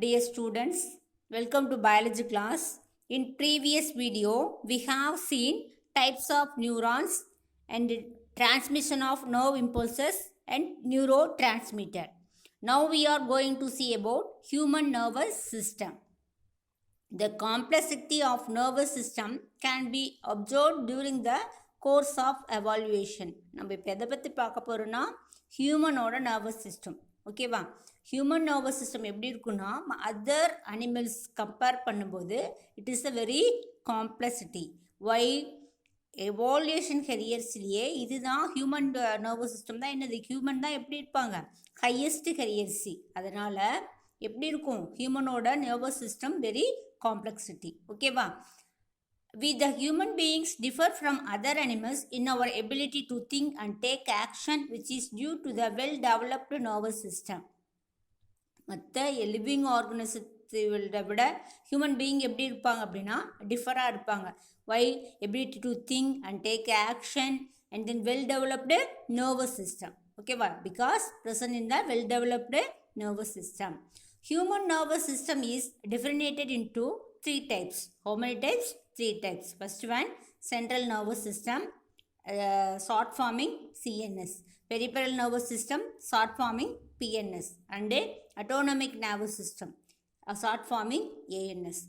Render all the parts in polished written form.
Dear students, welcome to biology class. In previous video, we have seen types of neurons and transmission of nerve impulses and neurotransmitter. Now we are going to see about human nervous system. The complexity of nervous system can be observed during the course of evaluation. நம்ம இப்போ எதை பற்றி பார்க்க போகிறோன்னா ஹியூமனோட nervous system. ஓகேவா? Human nervous system எப்படி இருக்குன்னா அதர் அனிமல்ஸ் கம்பேர் பண்ணும்போது it is a very complexity. Why evolution ஹெரியர்ஸ்லேயே இதுதான் ஹியூமன் நர்வஸ் சிஸ்டம் தான் என்னது ஹியூமன் தான் எப்படி இருப்பாங்க ஹையஸ்ட் ஹெரியர்சி. அதனால் எப்படி இருக்கும் ஹியூமனோட நர்வஸ் சிஸ்டம் வெரி complexity. ஓகேவா? We the human beings differ from other animals in our ability to think and take action, which is due to the well developed nervous system. மற்ற living ஆர்கனிசத்தை விட human being எப்படி இருப்பாங்க அப்படின்னா டிஃபராக இருப்பாங்க. Why ability to think and take action and then well developed nervous system. ஓகேவா? Because present in the well developed nervous system. Human nervous system is differentiated into 3 types. How many types? 3 types. First one, central nervous system, short forming CNS. Peripheral nervous system, short forming PNS. And autonomic nervous system, short forming ANS.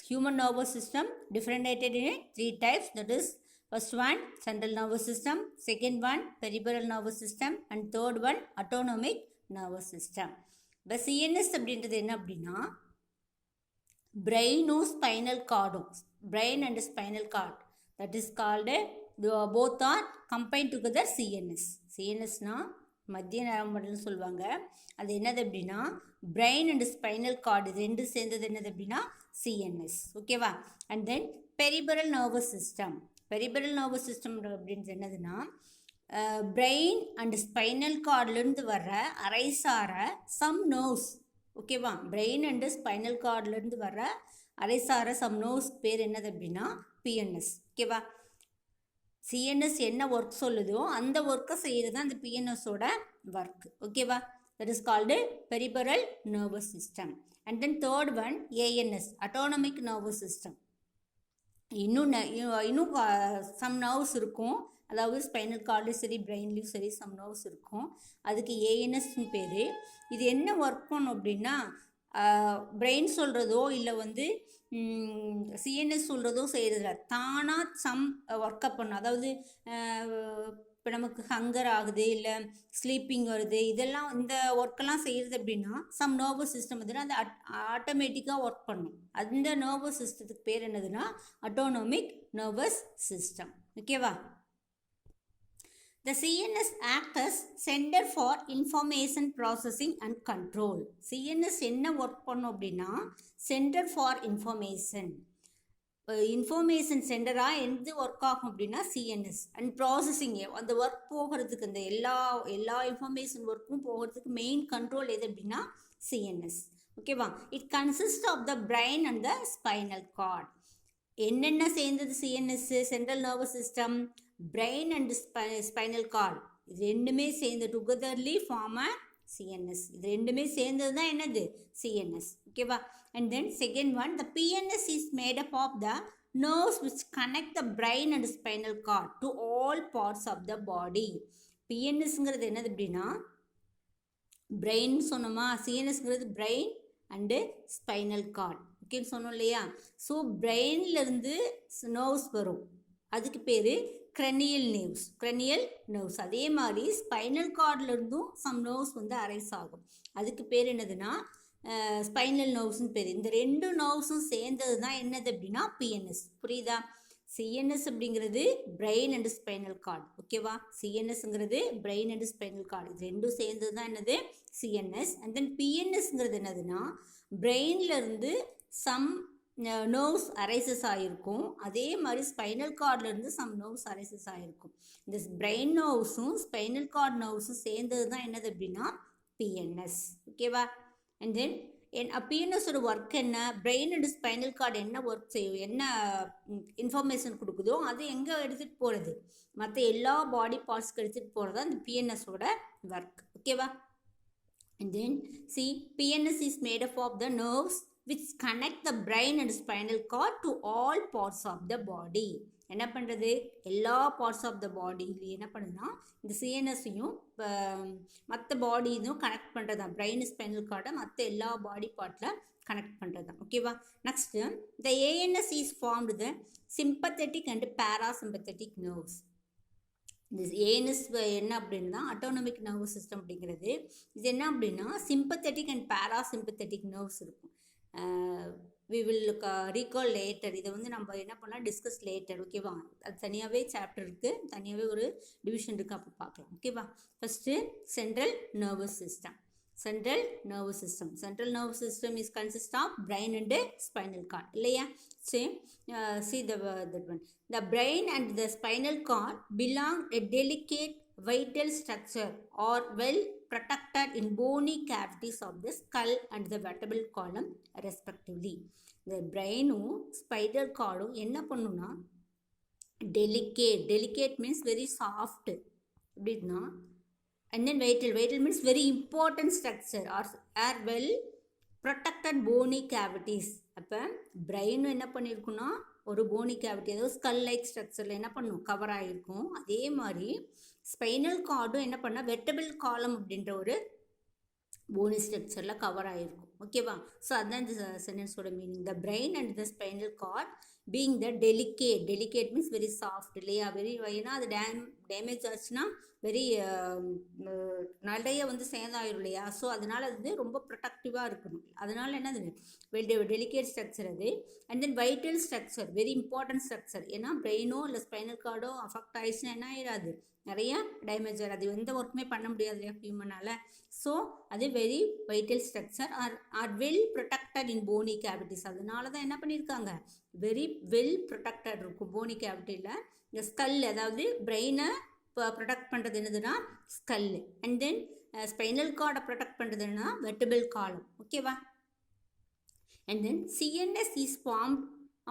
Human nervous system differentiated in 3 types. That is, first one, central nervous system. Second one, peripheral nervous system. And third one, autonomic nervous system. இப்போ CNS அப்படின்றது என்ன அப்படின்னா பிரெயினும் spinal கார்டும், brain and spinal cord, that is called both are combine together CNS. சிஎன்எஸ்னால் மத்திய நரம்புன்னு சொல்லுவாங்க. அது என்னது அப்படின்னா பிரெயின் அண்ட் ஸ்பைனல் கார்டு இது ரெண்டு சேர்ந்தது என்னது அப்படின்னா சிஎன்எஸ். ஓகேவா? And then peripheral nervous system. Peripheral nervous system அப்படின்றது என்னதுன்னா பிரெயின் அண்ட் ஸ்பைனல் கார்ட்லேருந்து வர்ற அரைசார சம் நர்வ்ஸ். ஓகேவா? பிரெயின் அண்டு ஸ்பைனல் கார்ட்லேருந்து வர்ற அரைசார சம் நர்வ்ஸ் பேர் என்னது அப்படின்னா பிஎன்எஸ். ஓகேவா? சிஎன்எஸ் என்ன ஒர்க் சொல்லுதோ அந்த ஒர்க்கை செய்கிறது தான் அந்த பிஎன்எஸோட ஒர்க். ஓகேவா? That is called peripheral nervous system. And then third one ANS, autonomic nervous system. இன்னும் சம் நர்வ்ஸ் இருக்கும். அதாவது ஸ்பைனல் கார்ட்லேயும் சரி பிரெயின்லேயும் சரி சம் நர்வ்ஸ் இருக்கும். அதுக்கு ஏஎன்எஸ்ன்னு பேர். இது என்ன ஒர்க் பண்ணும் அப்படின்னா பிரெயின் சொல்கிறதோ இல்லை சிஎன்எஸ் சொல்கிறதோ செய்கிறதில்ல, தானாக சம் ஒர்க்கப் பண்ணும். அதாவது இப்போ நமக்கு ஹங்கர் ஆகுது இல்லை ஸ்லீப்பிங் வருது, இதெல்லாம் இந்த ஒர்க்கெல்லாம் செய்கிறது அப்படின்னா சம் நர்வஸ் சிஸ்டம் வந்துன்னா அது ஆட்டோமேட்டிக்காக ஒர்க் பண்ணும். அந்த நர்வஸ் சிஸ்டத்துக்கு பேர் என்னதுன்னா அட்டானமிக் நர்வஸ் சிஸ்டம். ஓகேவா? The CNS acts as Center for Information Processing and Control. CNS என்ன ஒர்க் பண்ணும் அப்படின்னா சென்டர் ஃபார் இன்ஃபர்மேஷன். இன்ஃபர்மேஷன் சென்டராக எந்த ஒர்க் ஆகும் அப்படின்னா சிஎன்எஸ். அண்ட் ப்ராசஸிங், அந்த ஒர்க் போகிறதுக்கு அந்த எல்லா இன்ஃபர்மேஷன் ஒர்க்கும் போகிறதுக்கு மெயின் கண்ட்ரோல் எது அப்படின்னா சிஎன்எஸ். ஓகேவா? It consist of the brain and the spinal cord. என்னென்ன சேர்ந்தது CNS? Central nervous system, brain and spinal cord, இது ரெண்டுமே சேர்ந்து டுகெதர்லி ஃபார்ம் அ சிஎன்எஸ். இது ரெண்டுமே சேர்ந்தது தான் என்னது சிஎன்எஸ். ஓகேவா? And then second one, the PNS is made up of the nerves which connect the brain and spinal cord to all parts of the body. பிஎன்எஸ்ங்கிறது என்னது அப்படின்னா பிரெயின் சொன்னோமா, சிஎன்எஸ்ங்கிறது பிரெயின் அண்டு ஸ்பைனல் கார்டு. ஓகேன்னு சொன்னோம் இல்லையா? So பிரெயின்லேருந்து nerves வரும், அதுக்கு பேர் கிரனியல் நர்வ்ஸ். அதே மாதிரி ஸ்பைனல் கார்ட்லேருந்தும் சம் நர்வ்ஸ் அரைஸ் ஆகும், அதுக்கு பேர் என்னதுன்னா ஸ்பைனல் நர்வ்ஸ்னு பேர். இந்த ரெண்டு நர்வ்ஸும் சேர்ந்தது தான் என்னது அப்படின்னா பிஎன்எஸ். புரியுதா? சிஎன்எஸ் அப்படிங்கிறது பிரெயின் அண்ட் ஸ்பைனல் கார்டு. ஓகேவா? சிஎன்எஸ்ங்கிறது பிரெயின் அண்ட் ஸ்பைனல் கார்டு, இது ரெண்டும் சேர்ந்தது தான் என்னது சிஎன்எஸ். அண்ட் தென் பிஎன்எஸ்ங்கிறது என்னதுன்னா பிரெயின்லேருந்து சம் நர்வ்ஸ் அரைசஸ் ஆகிருக்கும், அதே மாதிரி ஸ்பைனல் கார்ட்லேருந்து சம் நர்வ்ஸ் அரைசஸ் ஆகிருக்கும். இந்த பிரெயின் நர்வ்ஸும் ஸ்பைனல் கார்ட் நர்வ்ஸும் சேர்ந்தது தான் என்னது அப்படின்னா பிஎன்எஸ். ஓகேவா? அண்ட் தென் பிஎன்எஸோட ஒர்க் என்ன, பிரெயின் அண்ட் ஸ்பைனல் கார்டு என்ன ஒர்க் செய்யும், என்ன இன்ஃபர்மேஷன் கொடுக்குதோ அது எங்கே எடுத்துகிட்டு போகிறது, மற்ற எல்லா பாடி பார்ட்ஸ்க்கு எடுத்துகிட்டு போகிறது தான் இந்த பிஎன்எஸோட ஒர்க். ஓகேவா? And then see, PNS is made up of the nerves which connect the brain and spinal cord to all parts of the body. என்ன பண்ணுறது, எல்லா பார்ட்ஸ் ஆஃப் த பாடியில் என்ன பண்ணுதுன்னா இந்த சிஎன்எஸ்ஸையும் மற்ற பாடியும் கனெக்ட் பண்ணுறது தான். பிரெயின் ஸ்பைனல் கார்டை மற்ற எல்லா பாடி பார்ட்டில் கனெக்ட் பண்ணுறது தான். ஓகேவா. Next the ANS is formed the sympathetic and parasympathetic nerves. இந்த ஏஎன்எஸ் என்ன அப்படின்னா அட்டானமிக் நர்வஸ் சிஸ்டம் அப்படிங்கிறது. இது என்ன அப்படின்னா சிம்பத்தட்டிக் அண்ட் பேராசிம்பத்தட்டிக் நர்வ்ஸ் இருக்கும். We will recall later. இதை வந்து நம்ம என்ன பண்ணலாம், டிஸ்கஸ் லேட்டர். ஓகேவா. அது தனியாகவே சாப்டர் இருக்குது, தனியாகவே ஒரு டிவிஷன் இருக்குது, அப்போ பார்க்கலாம். ஓகேவா. First central nervous system. Central nervous system. Central nervous system is consist of brain and spinal cord. இல்லையா. See that one. The brain and the spinal cord belong a delicate vital structure or well protected in bony cavities of the skull and the vertebral column respectively. The brain spinal cord என்ன பண்ணுனா delicate means very soft அப்படின்னா. And then vital means very important structure or are well protected bony cavities. அப்போ brain என்ன பண்ணியிருக்குன்னா ஒரு Fani cavity, அதாவது skull like ஸ்ட்ரக்சரில் என்ன பண்ணும், கவர் ஆகிருக்கும். அதே மாதிரி ஸ்பைனல் கார்டும் என்ன பண்ணால் வெர்டபிள் காலம் அப்படின்ற ஒரு போனி ஸ்ட்ரக்சரில் கவர் ஆகிருக்கும். ஓகேவா. ஸோ அதுதான் இந்த சென்டென்ஸோட meaning. The brain and the spinal cord being the delicate means very soft. இல்லையா. வெரி ஏன்னா அது டேமேஜ் ஆச்சுன்னா வெரி நிறைய வந்து சேதாயிரும் இல்லையா. ஸோ அதனால் அது ரொம்ப ப்ரொடக்டிவாக இருக்கணும். அதனால் என்னது டெலிகேட் ஸ்ட்ரக்சர் அது. And then vital structure, very important structure. ஏன்னா பிரெயினோ இல்லை ஸ்பைனல் கார்டோ அஃபெக்ட் ஆயிடுச்சுன்னா என்ன ஆயிடாது, நிறைய டேமேஜ் ஆகிடும். அது எந்த ஒர்க்குமே பண்ண முடியாது இல்லையா ஹியூமனால். ஸோ அது very vital structure are well protected in bony cavities. அதனால தான் என்ன பண்ணியிருக்காங்க, வெரி வெல் ப்ரொடெக்டட் இருக்கும் போனி கேவிட்டியில். இந்த ஸ்கல், அதாவது பிரெயினை ப்ரொடெக்ட் பண்ணுறது என்னதுன்னா ஸ்கல். அண்ட் தென் ஸ்பைனல் கார்டை ப்ரொடெக்ட் பண்ணுறதுன்னா வெர்டபிள் காலம். ஓகேவா. And then CNS is formed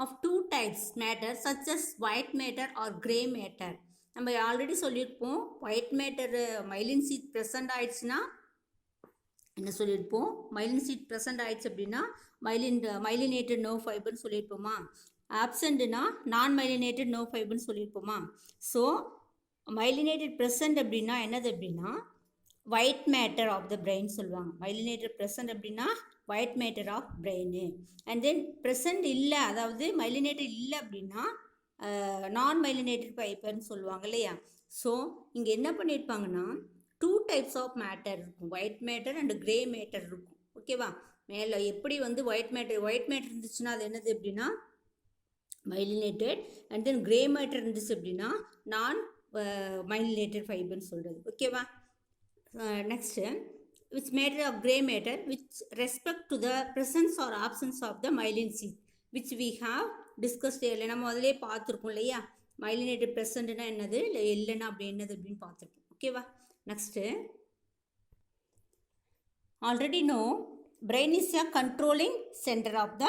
of 2 types matter such as white matter or gray matter. நம்ம ஆல்ரெடி சொல்லியிருப்போம், white matter myelin sheath present ஆயிடுச்சுன்னா என்ன சொல்லியிருப்போம், மைலின் சீட் ப்ரெசண்ட் ஆயிடுச்சு அப்படின்னா மைலினேட்டட் நர்வ் ஃபைபர்னு சொல்லியிருப்போமா. ஆப்சண்ட்னா நான் மைலினேட்டட் நர்வ் ஃபைபர்னு சொல்லியிருப்போமா. ஸோ மைலினேட்டட் ப்ரெசண்ட் அப்படின்னா என்னது அப்படின்னா white matter of the brain சொல்லுவாங்க. மைலினேட்டட் ப்ரெசண்ட் அப்படின்னா white matter of brain. And then present இல்லை, அதாவது மைலினேட்டட் இல்லை அப்படின்னா நான் மைலினேட்டட் ஃபைபர்னு சொல்லுவாங்க இல்லையா. ஸோ இங்கே என்ன பண்ணியிருப்பாங்கன்னா 2 types ஆஃப் மேட்டர் இருக்கும், white matter and grey matter இருக்கும். ஓகேவா. மேலே எப்படி வந்து ஒயிட் மேட்டர் இருந்துச்சுன்னா அது என்னது அப்படின்னா myelinated. And then grey matter இருந்துச்சு அப்படின்னா நான் மைலினேட்டட் ஃபைபர்னு சொல்கிறது. ஓகேவா. Next which matter of grey matter which respect to the presence or absence of the myelin sheath which we have discussed. இல்லை நம்ம அதிலே பார்த்துருக்கோம் இல்லையா. மைலினேட்டட் ப்ரெசண்ட்னா என்னது, இல்லை இல்லைன்னா அப்படி என்னது அப்படின்னு பார்த்துருக்கோம். ஓகேவா. Next already know brain is a controlling centre of the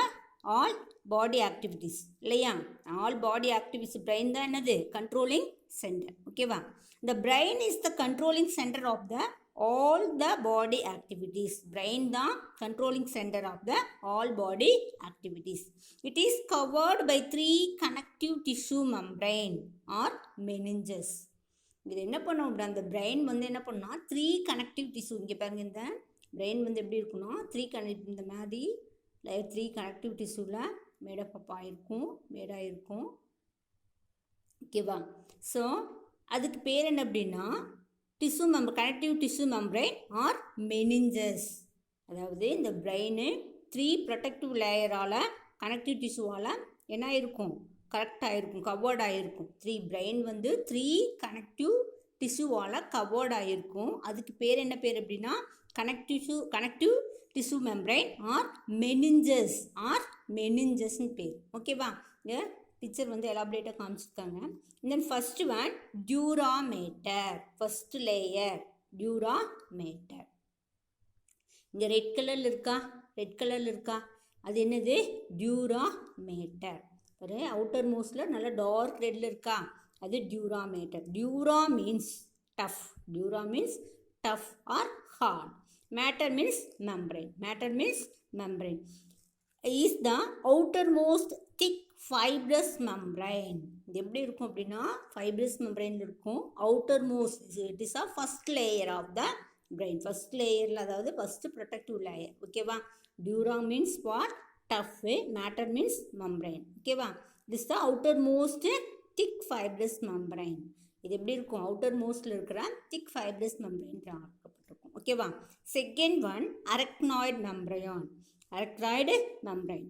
all body activities இல்லையா. ஆல் பாடி ஆக்டிவிட்டிஸ் பிரெயின் தான் என்னது கண்ட்ரோலிங் சென்டர். ஓகேவா. The brain is the controlling centre of the all the body activities. Brain the controlling center of the all body activities. It is covered by 3 connective tissue membrane or meninges. இது என்ன பண்ணும் அப்படின்னா அந்த brain வந்து என்ன பண்ணா 3 connective tissue. இங்கே பாருங்க, இந்த பிரெயின் வந்து எப்படி இருக்குன்னா 3 கனெக்ட், இந்த மாதிரி 3 கனெக்டிவ் டிஷ்யூவில் மேடாயிருக்கும். ஓகேவா. ஸோ அதுக்கு பேர் என்ன அப்படின்னா tissue connective tissue membrane or meninges. அதாவது இந்த பிரெயின் 3 ப்ரொடெக்டிவ் லேயரால் கனெக்டிவ் டிஷ்யூவால் என்ன ஆகிருக்கும், கரெக்டாக இருக்கும், கவர்ட் ஆகிருக்கும். பிரெயின் வந்து 3 கனெக்டிவ் டிஷ்யூவால் கவர்ட் ஆகிருக்கும். அதுக்கு பேர் என்ன பேர் அப்படின்னா கனெக்டிவ் டிஷ்யூ மெம்பரைன் ஆர் மெனிஞ்சஸ்ன்னு பேர். ஓகேவா. இந்த பிக்சர் வந்து எலாபரேட்டாக காமிச்சிருக்காங்க. தென் first one dura mater, first layer dura mater. இங்கே ரெட் கலரில் இருக்கா, அது என்னது டியூராமேட்டர். ஒரு அவுட்டர் மோஸ்டில் நல்லா டார்க் ரெட்டில் இருக்கா, அது dura mater. Dura means tough or hard. Matter means membrane. Matter means membrane. Is the outermost thick fibrous membrane. இது எப்படி இருக்கும் அப்படின்னா fibrous membrane இருக்கும். outermost it is a first layer of the brain. first layerல அதாவது first protective layer. ஓகேவா? dura means what? tough. matter means membrane. ஓகேவா? this is the outermost thick fibrous membrane. இது எப்படி இருக்கும்? outermostல இருக்கிற thick fibrous membrane ஆக்கப்பட்டிருக்கும். ஓகேவா? second one arachnoid membrane. arachnoid membrane.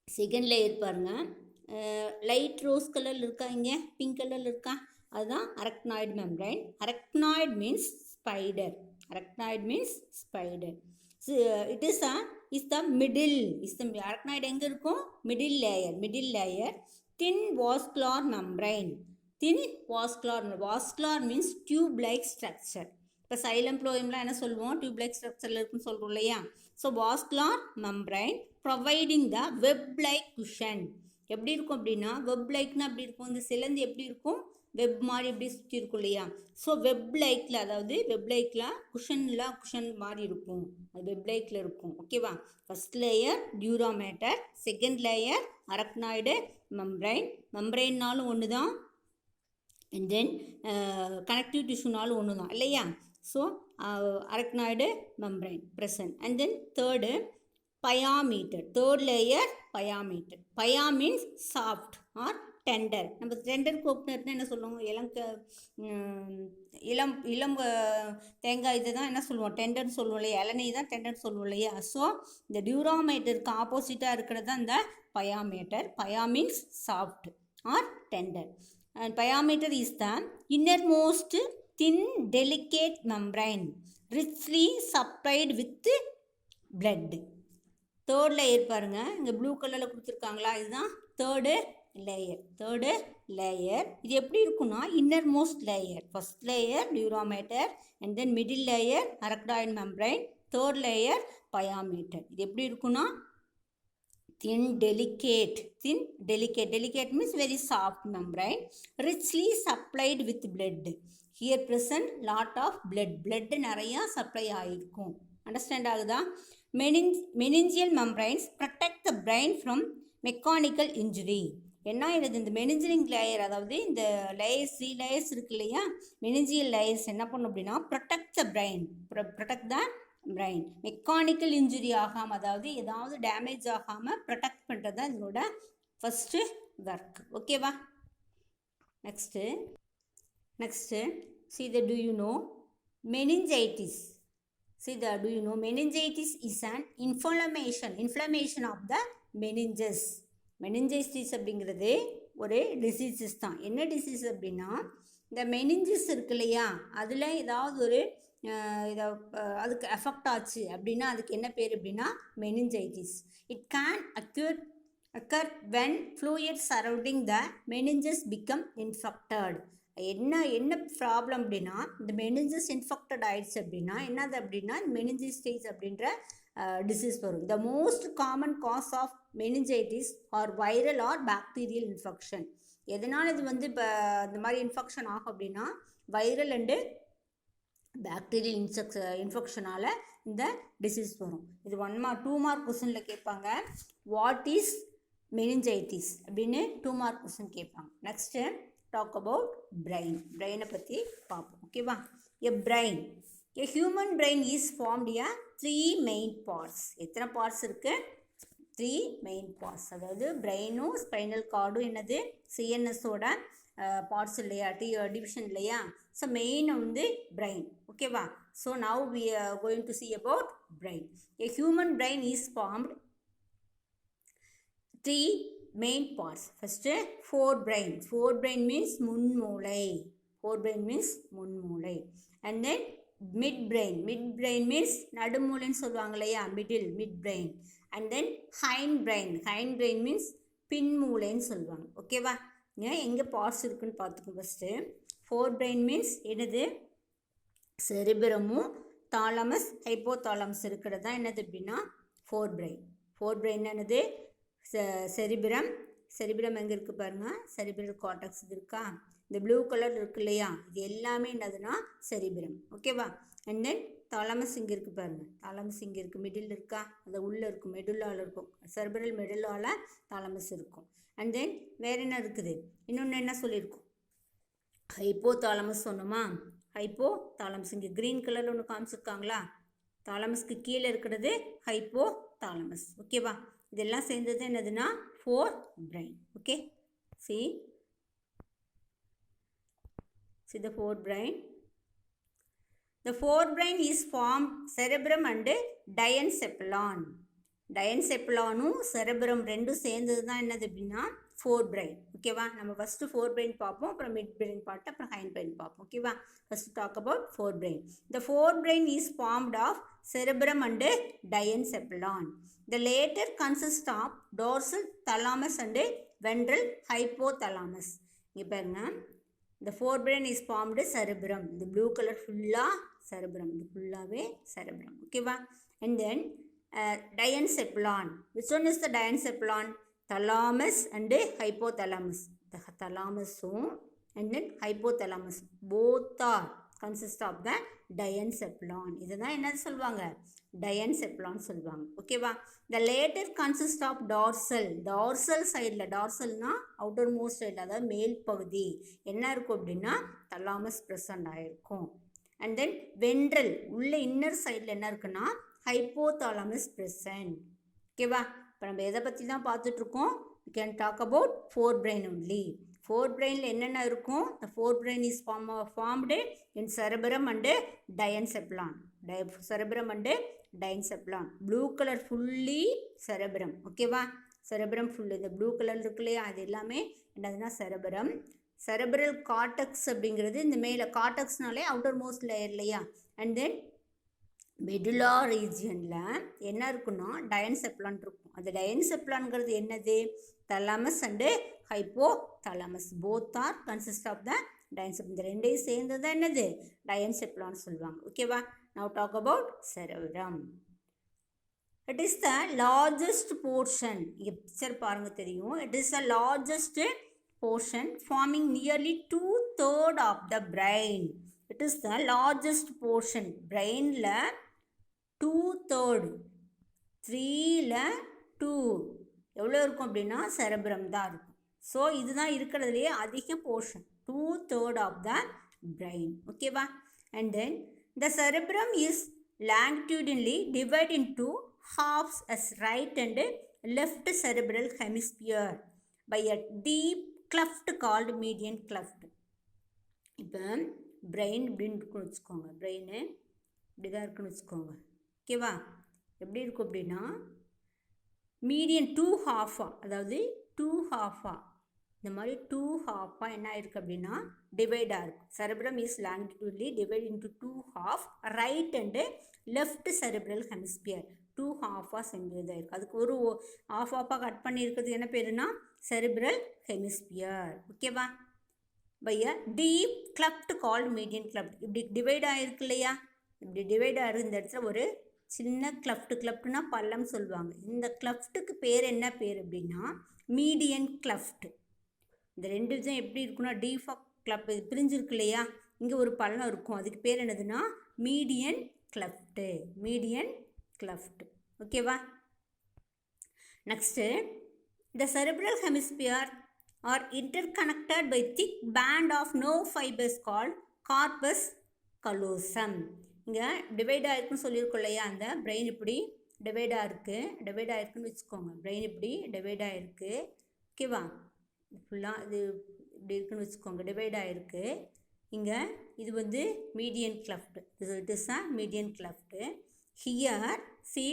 Second layer பாருங்க, light rose கலரில் இருக்கா, இங்கே பிங்க் கலரில் இருக்கா, அதுதான் arachnoid membrane. Arachnoid means spider. Arachnoid means spider. It is the middle. Arachnoid எங்கே இருக்கும்? Middle layer. Thin vascular membrane. Thin vascular means tube like structure. இப்போ சைலம் ப்ளோயம்லாம் என்ன சொல்லுவோம்? டியூப் லைக் ஸ்ட்ரக்சரில் இருக்குன்னு சொல்கிறோம் இல்லையா? So vascular membrane providing the web like cushion. எப்படி இருக்கும் அப்படின்னா, வெப் லைக்னா எப்படி இருக்கும்? இந்த சிலந்தி எப்படி இருக்கும்? வெப் மாதிரி எப்படி சுற்றி இருக்கும் இல்லையா? ஸோ வெப் லைக்கில், அதாவது வெப் லைக்கில் குஷன் மாதிரி இருக்கும், அது வெப் லைக்கில் இருக்கும். ஓகேவா? First layer dura mater, second layer arachnoid membrane. மெம்ப்ரைன்னாலும் ஒன்று தான், அண்ட் தென் கனெக்டிவ் டிஷ்யூனாலும் ஒன்று தான் இல்லையா? So arachnoid membrane present. And then third pia mater. Third layer pia mater. Pia means soft or tender. நம்ம டெண்டர் கோகனட்னா என்ன சொல்லுவோம்? இளம் தேங்காய் இதை தான் என்ன சொல்லுவோம்? டெண்டர்னு சொல்லுவோம் இல்லையா? இளநீ தான் டெண்டர்னு சொல்லுவோம் இல்லையா? ஸோ இந்த டியூராமீட்டருக்கு ஆப்போசிட்டாக இருக்கிறது தான் இந்த pia mater. Pia means soft or tender. And pia mater is the innermost thin delicate membrane richly supplied with blood. Third layer பாருங்கள், இங்கே ப்ளூ கலரில் கொடுத்துருக்காங்களா, இதுதான் தேர்டு லேயர். இது எப்படி இருக்குன்னா, inner most layer. First layer dura mater, and then middle layer arachnoid membrane, third layer pia mater. இது எப்படி இருக்குன்னா, thin delicate means very soft membrane, richly supplied with blood. Here present lot of blood நிறையா supply ஆகிருக்கும். Understand ஆகுதா? meningeal membranes protect the brain from mechanical injury. என்ன ஆயிடுது? இந்த meningeal layer, அதாவது இந்த லேயர்ஸ் 3 லேயர்ஸ் இருக்கு இல்லையா? மெனிஞ்சியல் லேயர்ஸ் என்ன பண்ணும் அப்படின்னா, protect the brain, mechanical injury ஆகாமல், அதாவது ஏதாவது டேமேஜ் ஆகாமல் ப்ரொடெக்ட் பண்ணுறது தான் இதனோட ஃபஸ்ட்டு ஒர்க். ஓகேவா? Next see the do you know meningitis? Meningitis is an inflammation of the meninges. meningitis அப்படிங்கிறது ஒரு டிசீசஸ் தான். என்ன டிசீஸ் அப்படின்னா, இந்த மெனிஞ்சஸ் இருக்கு இல்லையா, அதில் ஏதாவது ஒரு அதுக்கு எஃபெக்ட் ஆச்சு அப்படின்னா அதுக்கு என்ன பேர் அப்படின்னா meningitis. It can occur when fluid surrounding the meninges become infected. என்ன ப்ராப்ளம் அப்படின்னா, இந்த மெனிஞ்சஸ் இன்ஃபெக்டட் ஆயிடுச்சு அப்படின்னா என்னது அப்படின்னா மெனிஞ்சிஸ்டைஸ் அப்படின்ற டிசீஸ் வரும். The most common cause of meningitis are viral or bacterial infection. எதனால் இது வந்து இப்போ இந்த மாதிரி இன்ஃபெக்ஷன் ஆகும் அப்படின்னா, வைரல் அண்டு பாக்டீரியல் இன்ஃபெக்ஷனால் இந்த டிசீஸ் வரும். இது 1 மார்க் 2 மார்க் கொஸ்டினில் கேட்பாங்க. வாட் இஸ் மெனிஞ்சைட்டிஸ் அப்படின்னு 2 மார்க் கொஸ்டின் கேட்பாங்க. நெக்ஸ்ட்டு டாக் அபவுட் பிரெயினை பற்றி பார்ப்போம். ஓகேவா? A human brain is formed a 3 main parts. எத்தனை பார்ட்ஸ் இருக்குது? 3 மெயின் பார்ட்ஸ். அதாவது பிரெயினும் ஸ்பைனல் கார்டும் என்னது சிஎன்எஸோட பார்ட்ஸ் இல்லையா, டிவிஷன் இல்லையா? ஸோ மெயின் வந்து பிரெயின். ஓகேவா? So now we are going to see about brain. A human brain is formed 3 main parts. First, forebrain. Forebrain means முன்மூளை. Forebrain means முன்மூளை. And then midbrain. Midbrain means நடுமூளைன்னு சொல்லுவாங்க இல்லையா, midbrain. And then hindbrain. Hindbrain means பின்மூளைன்னு சொல்லுவாங்க. ஓகேவா? எங்கே parts இருக்குன்னு பார்த்துக்கோங்க. First forebrain means என்னது? செரிபிரமும் thalamus hypothalamus இருக்கிறது தான் என்னது அப்படின்னா forebrain. forebrain என்னது? செரிபிரம் எங்கே இருக்குது பாருங்கள், செரிபிரல் கார்டெக்ஸ் இது இருக்கா, இந்த ப்ளூ கலர் இருக்கு இல்லையா, இது எல்லாமே என்னதுன்னா செரிபிரம். ஓகேவா? அண்ட் தென் தாலமஸ் இங்கே இருக்குது பாருங்கள், தாலமஸ் இங்கே இருக்குது, மிடில் இருக்கா, அது உள்ளே இருக்கும், மெடுலாவில் இருக்கும், செர்பரல் மெடுலாவில் தாலமஸ் இருக்கும். அண்ட் தென் வேறு என்ன இருக்குது, இன்னொன்று என்ன சொல்லியிருக்கோம், ஹைப்போ தாலமஸ் சொன்னோமா, ஹைப்போ தாலமஸ் இங்கே க்ரீன் கலரில் ஒன்று காமிச்சிருக்காங்களா, தாலமஸ்க்கு கீழே இருக்கிறது ஹைப்போ தாலமஸ். ஓகேவா, இதெல்லாம் சேர்ந்தது என்னதுன்னா forebrain. Okay, see the forebrain. The forebrain is formed cerebrum and diencephalon. டயன்செப்லானும் செரபரம் ரெண்டும் சேர்ந்தது தான் என்னது அப்படின்னா ஃபோர் பிரைன். ஓகேவா, நம்ம ஃபஸ்ட்டு ஃபோர் பிரைன் பார்ப்போம், அப்புறம் மிட் பிரைன் பார்த்து அப்புறம் ஹைண்ட் பிரைன் பார்ப்போம். ஓகேவா, first talk about fore brain. The fore brain is formed of cerebrum and diencephalon. The later consists of dorsal thalamus and ventral hypothalamus. இங்கே பாருங்க, the forebrain is formed cerebrum. இந்த blue color ஃபுல்லாக cerebrum, இது ஃபுல்லாகவே cerebrum. ஓகேவா, and then diencephalon. Which one is the diencephalon? Thalamus and hypothalamus. The thalamus and then hypothalamus both are consist of the diencephalon. இதுதான் என்னது சொல்லுவாங்க, diencephalon சொல்லுவாங்க. ஓகேவா, the later consist of dorsal சைடில், டார்சல்னா அவுட்டர் மோஸ்ட் சைடில், அதாவது மேல் பகுதி என்ன இருக்கும் அப்படின்னா thalamus ப்ரெசண்ட் ஆகிருக்கும். அண்ட் தென் வென்ட்ரல் உள்ள இன்னர் சைடில் என்ன இருக்குன்னா hypothalamus present. ஓகேவா, இப்போ நம்ம எதை பற்றி தான் பார்த்துட்ருக்கோம், we can talk about forebrain only. forebrainல என்னென்ன இருக்கும், the forebrain is formed in cerebrum and diencephalon. cerebrum and diencephalon. blue color fully cerebrum. ஓகேவா, cerebrum full, இந்த ப்ளூ கலர் இருக்கு இல்லையா, அது எல்லாமே என்னதுன்னா cerebrum. cerebral cortex அப்படிங்கிறது இந்த மேலே, கார்டெக்ஸ்னாலே அவுட்டர் மோஸ்ட் லேயர் இல்லையா. அண்ட் தென் மெடுலா ரீஜியனில் என்ன இருக்குன்னா டயன்செப்லான் இருக்கும். அது டயன்செப்லான்ங்கிறது என்னது, thalamus and hypothalamus both are consist of the diencephalon. இந்த ரெண்டையும் சேர்ந்தது தான் என்னது டயன்செப்லான் சொல்லுவாங்க. ஓகேவா, now talk about cerebrum. It is the largest portion. இங்கே பிக்சர் பாருங்கள் தெரியும். It is the largest portion forming nearly 2/3 of the brain. It is the largest portion. பிரெயினில் 2/3, 3ல் 2 எவ்வளோ இருக்கும் அப்படின்னா செரப்ரம் தான் இருக்கும். ஸோ இதுதான் இருக்கிறதுலையே அதிக போர்ஷன், 2/3 ஆஃப் த பிரெயின். ஓகேவா, and then the cerebrum is longitudinally divided into halves as right and left cerebral hemisphere by a deep cleft called median cleft. இப்போ பிரெயின் இப்படின்னு இருக்குன்னு வச்சுக்கோங்க, பிரெயின் இப்படி தான் இருக்குன்னு வச்சுக்கோங்க. ஓகேவா, எப்படி இருக்கும் அப்படின்னா மீடியன் 2 ஹாஃபாக, அதாவது 2 ஹாஃபாக, இந்த மாதிரி 2 ஹாஃபாக என்ன ஆயிருக்கு அப்படின்னா டிவைடாக இருக்கும். Cerebrum is longitudinally divide into 2 half right and left cerebral hemisphere. 2 ஹாஃபாக செஞ்சதாக இருக்குது. அதுக்கு ஒரு ஹாஃபாக கட் பண்ணியிருக்கிறது என்ன பேருனா செரிப்ரல் ஹெமிஸ்பியர். ஓகேவா, by a deep cleft called median cleft. இப்படி டிவைட் ஆகிருக்கு இல்லையா, இப்படி டிவைட் ஆகிருக்கு. இந்த இடத்துல ஒரு சின்ன கிளப்ட்னா பள்ளம் சொல்லுவாங்க. இந்த கிளப்ட்டுக்கு பேர் என்ன பேர் அப்படின்னா மீடியன் கிளப்ட். இந்த ரெண்டு இதுவும் எப்படி இருக்குன்னா டீஃபாக கிளப் பிரிஞ்சிருக்கு இல்லையா, இங்கே ஒரு பள்ளம் இருக்கும், அதுக்கு பேர் என்னதுன்னா மீடியன் கிளப்ட்டு. Median cleft. ஓகேவா, next the cerebral hemisphere are interconnected by thick band of nerve fibers called corpus callosum. இங்கே டிவைட் ஆகிருக்குன்னு சொல்லியிருக்கோம் இல்லையா, அந்த பிரெயின் இப்படி டிவைட் ஆகிருக்குன்னு வச்சுக்கோங்க. பிரெயின் இப்படி டிவைட் ஆகிருக்கு. ஓகேவா, ஃபுல்லாக இது இப்படி இருக்குன்னு வச்சுக்கோங்க, டிவைட் ஆகிருக்கு. இங்கே இது வந்து median clubbed. It is a median clubbed. Here see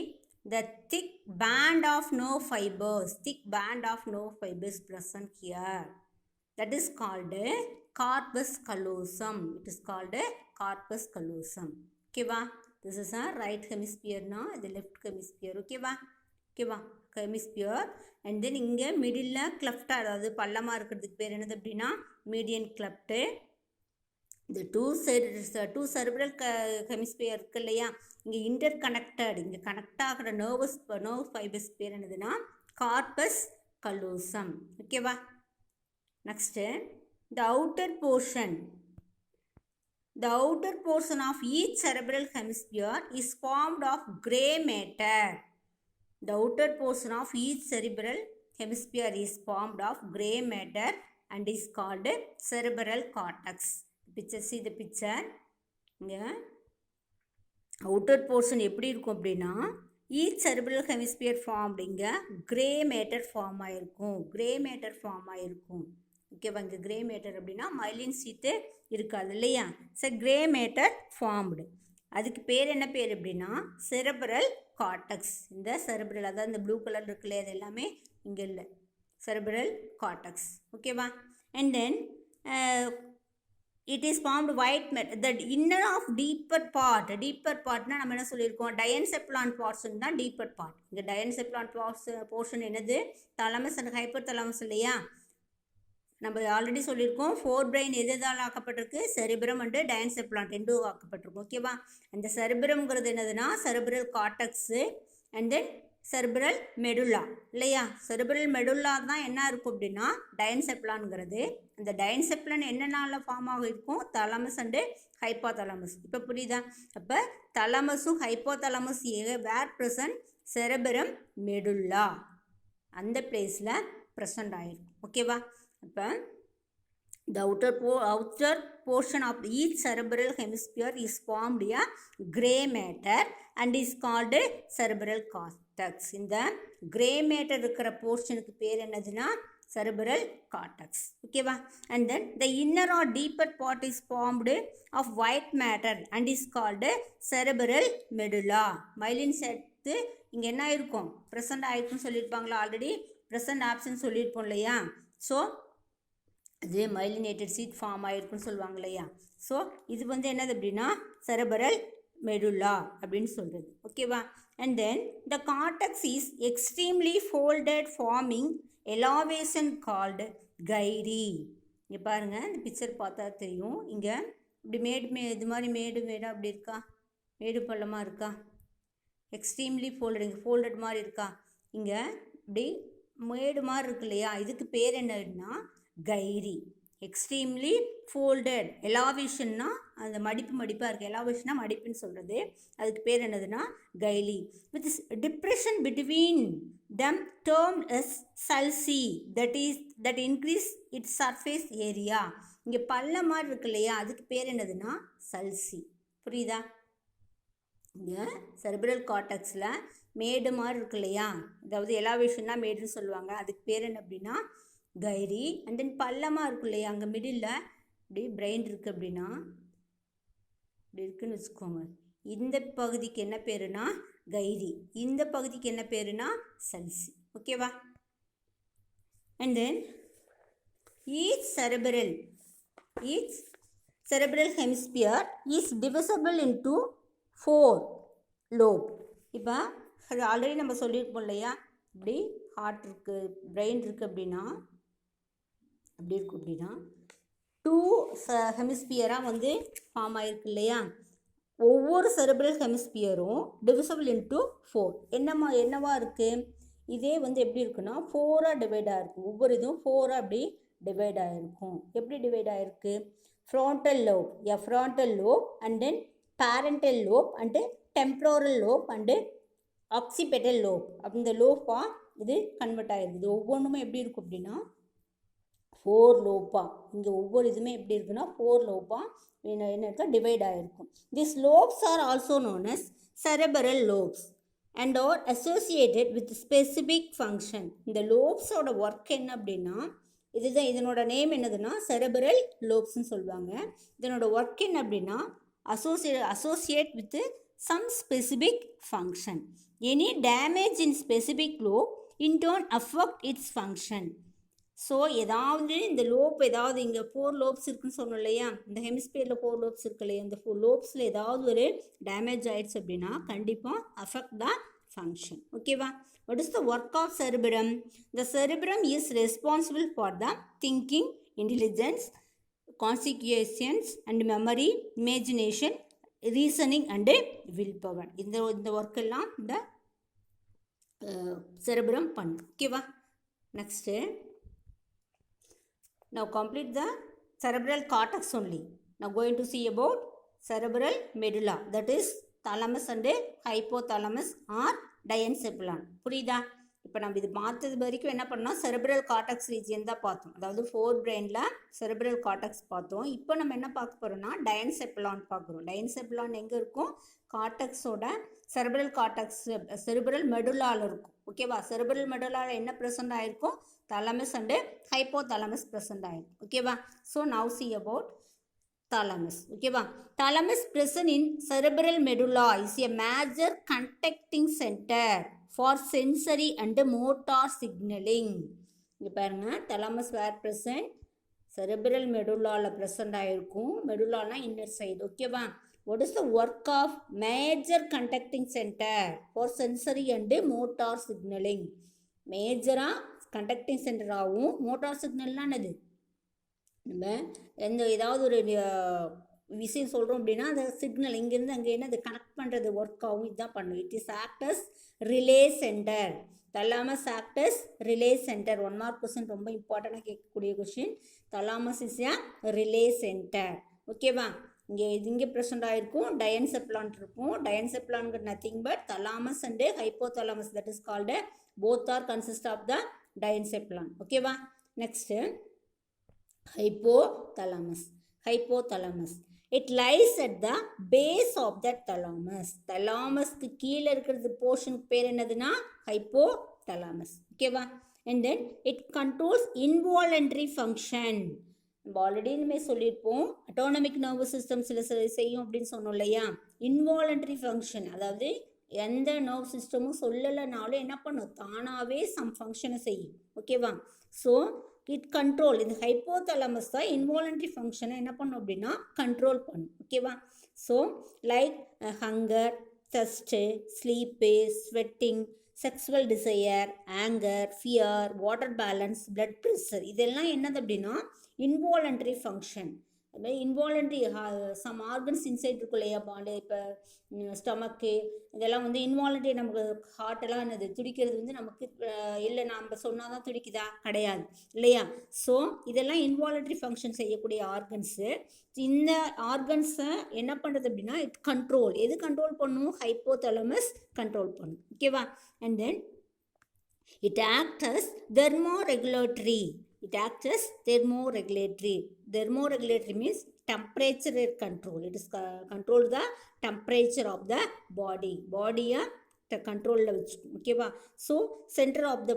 the thick band of nerve fibers present here, that is called corpus callosum. It is called corpus callosum. ஓகேவா, this is a right hemisphere na, இது left hemisphere. ஓகேவா, hemisphere. And then இங்கே middle கிளப்டாக, அதாவது பள்ளமாக இருக்கிறதுக்கு பேர் என்னது அப்படின்னா மீடியன் கிளப்ட்டு. இந்த டூ செரிப்ரல் ஹெமிஸ்பியர் இருக்கு இல்லையா, இங்கே இன்டர் கனெக்டட், இங்கே கனெக்ட் ஆகிற நர்வ் ஃபைபர்ஸ் பேர் என்னதுன்னா கார்பஸ் கல்லோசம். ஓகேவா, next the outer portion The outer portion of each cerebral hemisphere is formed of gray matter. The outer portion of each cerebral hemisphere is formed of gray matter and is called cerebral cortex. Picture, see the picture. இங்கே outer portion எப்படி இருக்கும் அப்படின்னா each cerebral hemisphere form இங்கே grey matter form ஆகிருக்கும். Grey matter form ஆகிருக்கும். ஓகேவா, இங்கே grey matter அப்படின்னா மைலின் சீட்டு இருக்காது இல்லையா. சரி, கிரே மேட்டர் ஃபார்ம்டு. அதுக்கு பேர் என்ன பேர் அப்படின்னா செரிப்ரல் கார்டெக்ஸ். இந்த செரிப்ரல், அதாவது இந்த ப்ளூ கலர் இருக்குல்ல, அது எல்லாமே இங்கே இல்லை, செரிப்ரல் கார்டெக்ஸ். ஓகேவா. And then it is formed white matter. The inner of deeper part னா நம்ம என்ன சொல்லியிருக்கோம், டயன்செப்லான் போர்ஷன் தான் டீப்பர் பார்ட். இந்த டயன்செப்லான் போர்ஷன் என்னது, தலமஸ் அண்ட் ஹைப்பர் தலமஸ் இல்லையா. நம்ம ஆல்ரெடி சொல்லியிருக்கோம் ஃபோர் பிரெயின் எதால் ஆக்கப்பட்டிருக்கு, செரிபிரம் அண்டு டயன்செப்லான் ரெண்டும் ஆக்கப்பட்டிருக்கும். ஓகேவா. அந்த செரிபிரம்ங்கிறது என்னதுன்னா cerebral cortex and then cerebral medulla இல்லையா. செரிப்ரல் மெடுல்லா தான் என்ன இருக்கும் அப்படின்னா டயன்செப்லான்ங்கிறது. அந்த டயன்செப்லான் என்னென்னால ஃபார்ம் ஆக இருக்கும், தலமஸ் அண்டு ஹைப்போதலமஸ். இப்போ புரியுதா. அப்போ தலமஸும் ஹைப்போதலமஸ் வேர் ப்ரெசன்ட், செரிப்ரம் மெடுல்லா அந்த பிளேஸில் ப்ரெசன்ட் ஆகிருக்கும். ஓகேவா. அப்போ the outer portion of each cerebral hemisphere is formed a gray matter and is called cerebral cortex. இந்த gray matter இருக்கிற போர்ஷனுக்கு பேர் என்னதுன்னா cerebral cortex. ஓகேவா. and then the inner or deeper part is formed of white matter and is called cerebral medulla. Myelin சேர்த்து இங்கே என்ன இருக்கும், present ஆயிருக்குன்னு சொல்லியிருப்பாங்களா, ஆல்ரெடி ப்ரெசன்ட் ஆப்ஷன் சொல்லியிருப்போம் இல்லையா. ஸோ அது மைலினேட்டட் சீட் ஃபார்ம் ஆகிருக்குன்னு சொல்லுவாங்க இல்லையா. ஸோ இது வந்து என்னது அப்படின்னா செரிப்ரல் மெடுல்லா அப்படின்னு சொல்கிறது. ஓகேவா. And then the cortex is extremely folded forming elevation called gyri. இங்கே பாருங்கள், இந்த பிக்சர் பார்த்தா தெரியும். இங்கே இப்படி இது மாதிரி மேடாக அப்படி இருக்கா, மேடு பள்ளமாக இருக்கா, எக்ஸ்ட்ரீம்லி ஃபோல்டட் மாதிரி இருக்கா. இங்கே இப்படி மேடு மாதிரி இருக்கு இல்லையா, இதுக்கு பேர் என்னன்னா கைரி. எக்ஸ்ட்ரீம்லி ஃபோல்டட், எலாவேஷன்னா அந்த மடிப்பாக இருக்குது, எலாவேஷன்னா மடிப்புன்னு சொல்கிறது. அதுக்கு பேர் என்னதுன்னா gyri. With depression between them term is sulci that increase its surface area. இங்கே பள்ள மாதிரி இருக்கு இல்லையா, அதுக்கு பேர் என்னதுன்னா சல்சி. புரியுதா. இங்கே செரிப்ரல் கார்டெக்ஸில் மேடு மாதிரி இருக்கு இல்லையா, அதாவது எலாவேஷன்னா மேடுன்னு சொல்லுவாங்க, அதுக்கு பேர் என்ன அப்படின்னா கைரி. அண்ட் தென் பள்ளமாக இருக்கும் இல்லையா, அங்கே மிடில் இப்படி பிரெயின் இருக்குது அப்படின்னா இப்படி இருக்குன்னு வச்சுக்கோங்க. இந்த பகுதிக்கு என்ன பேருனா கைரி, இந்த பகுதிக்கு என்ன பேருனா சல்சி. ஓகேவா. And then each cerebral hemisphere is divisible into 4 lobe. இப்போ அது ஆல்ரெடி நம்ம சொல்லியிருப்போம் இல்லையா, இப்படி ஹார்ட் இருக்குது, பிரெயின் இருக்குது அப்படின்னா அப்படி இருக்கும். அப்படின்னா 2 ஹெமிஸ்பியராக வந்து ஃபார்ம் ஆகிருக்கு இல்லையா. ஒவ்வொரு செரிப்ரல் ஹெமிஸ்பியரும் டிவிசபிள் இன்ட்டு 4 என்னவா இருக்குது, இதே வந்து எப்படி இருக்குன்னா 4ஆக டிவைட் ஆகிருக்கும். ஒவ்வொரு இதுவும் 4ஆக அப்படி டிவைட் ஆகிருக்கும். எப்படி டிவைட் ஆகிருக்கு, frontal lobe and then parietal lobe and temporal lobe and occipital lobe அப்படி இந்த லோப்பாக இது கன்வெர்ட் ஆகிருக்குது. ஒவ்வொன்றுமே எப்படி இருக்கும் அப்படின்னா 4 லோப்பாக, இங்கே ஒவ்வொரு இதுவுமே எப்படி இருக்குன்னா 4 லோப்பாக என்ன இருக்கா டிவைட் ஆகிருக்கும். This lobes are also known as cerebral lobes and are associated with specific function. இந்த லோப்ஸோட ஒர்க் என்ன அப்படின்னா, இதுதான் இதனோட நேம் என்னதுன்னா செரிப்ரல் லோப்ஸ்ன்னு சொல்லுவாங்க. இதனோட ஒர்க் என்ன அப்படின்னா associate with some specific function. Any damage in specific lobe in turn affect its function. So ஏதாவது இந்த லோப் ஏதாவது இங்கே 4 லோப்ஸ் இருக்குன்னு சொன்னோம் இல்லையா, இந்த ஹெமிஸ்பியரில் 4 லோப்ஸ் இருக்கு இல்லையா, இந்த 4 லோப்ஸில் ஏதாவது ஒரு டேமேஜ் ஆயிடுச்சு அப்படின்னா கண்டிப்பாக அஃபெக்ட் த ஃபங்க்ஷன். ஓகேவா. What is the work of cerebrum? The cerebrum is responsible for the thinking, intelligence, consciousness and memory, imagination, reasoning and will power. இந்த ஒர்க்கெல்லாம் இந்த செரிப்ரம் பண்ணும். ஓகேவா. Next now complete the cerebral cortex only. Now going to see about cerebral medulla, that is thalamus and hypothalamus or diencephalon. புரியுதா? இப்போ நம்ம இது பார்த்தது வரைக்கும் என்ன பண்ணோம், செரிப்ரல் கார்டெக்ஸ் ரீஜியன் தான் பார்த்தோம். அதாவது ஃபோர் பிரெயினில் செரிப்ரல் கார்டெக்ஸ் பார்த்தோம். இப்போ நம்ம என்ன பார்க்க போகிறோம்னா டயன்செப்லான் பார்க்குறோம். டயன்செப்லான் எங்கே இருக்கும்? கார்டெக்ஸோட செரிப்ரல் கார்டெக்ஸ் செரிப்ரல் மெடுலாவில் இருக்கும். ஓகேவா? செரிப்ரல் மெடுலாவில் என்ன ப்ரெசென்ட் ஆகிருக்கும்? தலமஸ் அண்டு ஹைப்போதலமஸ் ப்ரெசென்ட் ஆகிருக்கும். ஓகேவா? So now see about thalamus. ஓகேவா? thalamus present in cerebral medulla is a major conducting center for sensory and motor signaling. இங்க பாருங்க, thalamus where present cerebral medulla present ஆயிருக்கும். medulla inner side. ஓகேவா? what is the work of major conducting center for sensory and motor signaling? மேஜரா conducting centre ஆகும். Motor சிக்னல்லாம் என்னது? நம்ம எந்த ஏதாவது ஒரு விஷயம் சொல்கிறோம் அப்படின்னா அந்த சிக்னல் இங்கேருந்து அங்கே என்ன அது கனெக்ட் பண்ணுறது ஒர்க் ஆகும். இதுதான் பண்ணும். It is acts relay centre. Thalamus acts relay centre. 1 mark question ரொம்ப இம்பார்ட்டண்டாக கேட்கக்கூடிய question. Thalamus is a relay centre. ஓகேவா? இங்கே ப்ரெசென்ட் ஆகிருக்கும். டயன்செப்லான் இருக்கும். டயன்செப்லான்கிற nothing but thalamus and hypothalamus, that is called both are consist of the diencephalon. ஓகேவா? Next hypothalamus. Hypothalamus. It lies at the base of the thalamus. Thalamusக்கு கீழே இருக்கிறது portion பேர் என்னதுன்னா hypothalamus. ஓகேவா? and then it controls involuntary function. நம்ம already இனிமேல் சொல்லியிருப்போம், autonomic nervous system சில செய்யும் அப்படின்னு சொன்னோம் இல்லையா? இன்வாலண்டரி ஃபங்க்ஷன், அதாவது எந்த நர்வ் சிஸ்டமும் சொல்லலைனாலும் என்ன பண்ணும், தானாகவே சம் ஃபங்க்ஷனை செய்யும். ஓகேவா? ஸோ இட் கண்ட்ரோல், இந்த ஹைப்போதலமஸ் தான் இன்வாலண்டரி ஃபங்க்ஷனை என்ன பண்ணும் அப்படின்னா கண்ட்ரோல் பண்ணும். ஓகேவா? So like hunger, thirst, sleep, sweating, sexual desire, anger, fear, water balance, blood pressure, இதெல்லாம் என்னது அப்படின்னா இன்வாலண்டரி ஃபங்க்ஷன். அதுமாதிரி இன்வாலண்ட்ரி சம் ஆர்கன்ஸ் இன்சைட் இருக்கும் இல்லையா, பாண்டு இப்போ ஸ்டமக்கு, இதெல்லாம் வந்து இன்வாலண்ட்ரி. நமக்கு ஹார்ட்டெல்லாம் என்னது துடிக்கிறது வந்து நமக்கு இல்லை நம்ம சொன்னால் தான் துடிக்குதா? கிடையாது இல்லையா? ஸோ இதெல்லாம் இன்வாலண்ட்ரி ஃபங்க்ஷன் செய்யக்கூடிய ஆர்கன்ஸு. இந்த ஆர்கன்ஸை என்ன பண்ணுறது அப்படின்னா இட் கண்ட்ரோல். எது கண்ட்ரோல் பண்ணும்? ஹைப்போதலமஸ் கண்ட்ரோல் பண்ணும். ஓகேவா? And then it act as thermoregulatory. It acts as thermoregulatory. Thermoregulatory means temperature control. It is control the temperature of the body. Body control la vechukkum. Okay-va? So center of the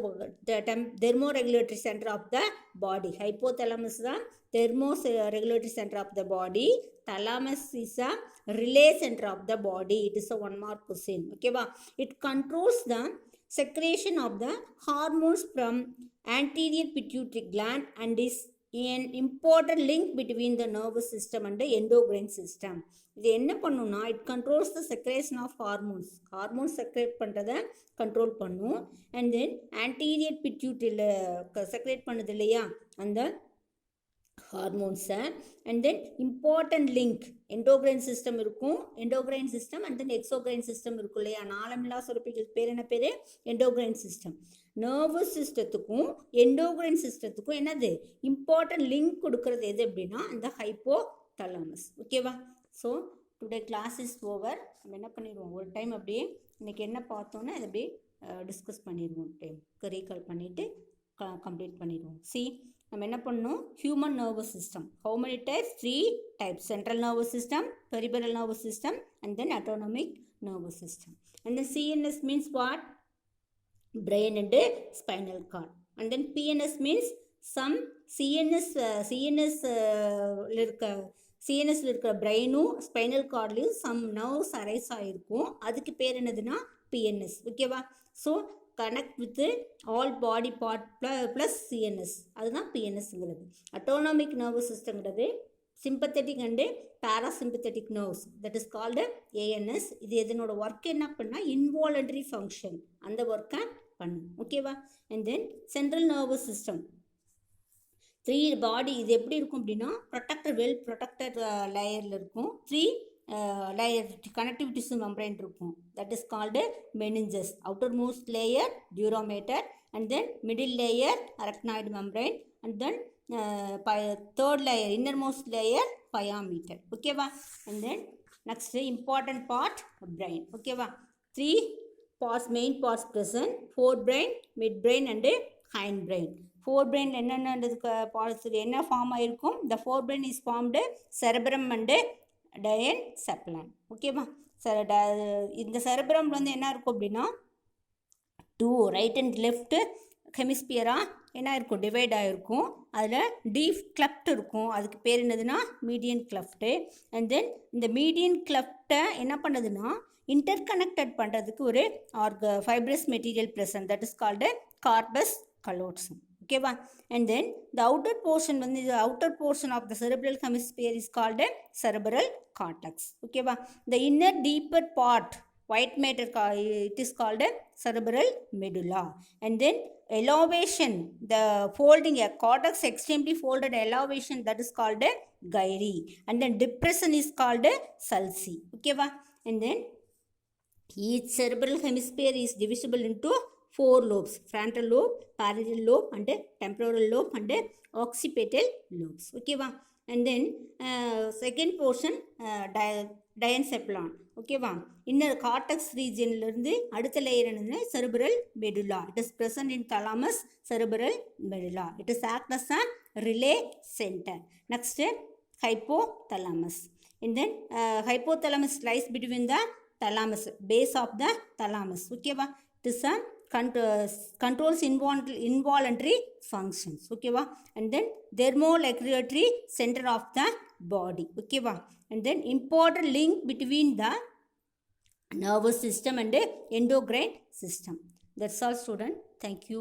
thermoregulatory center of the body. Hypothalamus is the thermoregulatory center of the body. Thalamus is a relay center of the body. It is a 1 mark question. Okay-va? It controls the secretion of the hormones from anterior pituitary gland and is an important link between the nervous system and the endocrine system. இது என்ன பண்ணுன்னா it controls the secretion of hormones. Hormones secrete பண்ணுறதை control பண்ணும். And then anterior பிட்யூட்டரியில் secrete பண்ணுது இல்லையா அந்த ஹார்மோன்ஸை. And then important link endocrine system இருக்கும். Endocrine system and then exocrine system இருக்கும் இல்லையா? நாளமில்லா சுரப்பிகள் பேர் என்ன பேர்? Endocrine system. நர்வஸ் சிஸ்டத்துக்கும் எண்டோக்ரைன் சிஸ்டத்துக்கும் என்னது இம்பார்ட்டன்ட் லிங்க் கொடுக்கறது எது அப்படின்னா இந்த ஹைப்போதலாமஸ். ஓகேவா? So today class is over. நம்ம என்ன பண்ணிடுவோம், ஒரு டைம் அப்படியே இன்றைக்கி என்ன பார்த்தோன்னா அதை அப்படியே டிஸ்கஸ் பண்ணிடுவோம். டைம் ரீகால் பண்ணிவிட்டு கம்ப்ளீட் பண்ணிடுவோம். சி நம்ம என்ன பண்ணோம், human nervous system. How many types? 3 types. Central nervous system, peripheral nervous system and then autonomic nervous system. And then CNS means what? brain and spinal cord. And then PNS means some CNS இருக்கிற பிரெயினும் spinal கார்ட்லேயும் some nerves arise ஆகிருக்கும். அதுக்கு பேர் என்னதுன்னா PNS. ஓகேவா? So connect with all body part plus CNS, அதுதான் PNSங்கிறது. அட்டானமிக் நர்வஸ் சிஸ்டங்கிறது sympathetic and parasympathetic nerves, that is called ANS. இது இதனோட ஒர்க் என்ன பண்ணால் இன்வாலண்டரி ஃபங்க்ஷன், அந்த ஒர்க்கை பண்ணும். ஓகேவா? And then central nervous system 3 பாடி. இது எப்படி இருக்கும் அப்படின்னா ப்ரொடெக்டர், வெல் ப்ரொடெக்டட் லேயரில் இருக்கும். 3 லேயர் கனெக்டிவ் டிஷ்யூ மெம்பரைன் இருக்கும். That is called meninges. Outer most layer dura mater and then middle layer arachnoid membrane and then third layer inner most layer pia mater. ஓகேவா? And தென் next important part brain. Okay va, 3 parts, main parts present, forebrain, midbrain and hindbrain. Forebrain என்னென்னதுக்கு parts என்ன form ஆயிருக்கும், the forebrain is formed cerebrum and diencephalon. ஓகேவா, இந்த cerebrum வந்து என்ன இருக்கும் அப்படின்னா, டூ ரைட் அண்ட் லெஃப்ட் ஹெமிஸ்பியராக என்ன இருக்கும், டிவைட் ஆகிருக்கும். அதில் டீப் கிளப்ட் இருக்கும், அதுக்கு பேர் என்னதுன்னா மீடியன் கிளப்ட்டு. அண்ட் தென் இந்த மீடியன் கிளப்டை என்ன பண்ணுதுன்னா இன்டர்கனெக்டட் பண்ணுறதுக்கு ஒரு fibrous material present, that is called corpus callosum. ஓகேவா, and then the outer portion வந்து outer portion of the cerebral hemisphere is called cerebral cortex. ஓகேவா, the inner deeper part white matter, it is called a cerebral medulla. And then elevation, the folding, a cortex extremely folded elevation, that is called a gyri. And then depression is called a sulci. Okay va, and then each cerebral hemisphere is divisible into 4 lobes: frontal lobe, parietal lobe and temporal lobe and occipital lobes. Okay va, and then second portion diencephalon. ஓகேவா, inner cortex ரீஜன்லேருந்து அடுத்த layer என்னது, cerebral medulla. It is present in thalamus, cerebral medulla. It is act as a relay centre. Next hypothalamus. And then hypothalamus lies between the thalamus, base of the thalamus. ஓகேவா, it is a controls involuntary functions. ஓகேவா, and then thermoregulatory center of the body. ஓகேவா, and then important link between the nervous system and endocrine system. That's all student. Thank you.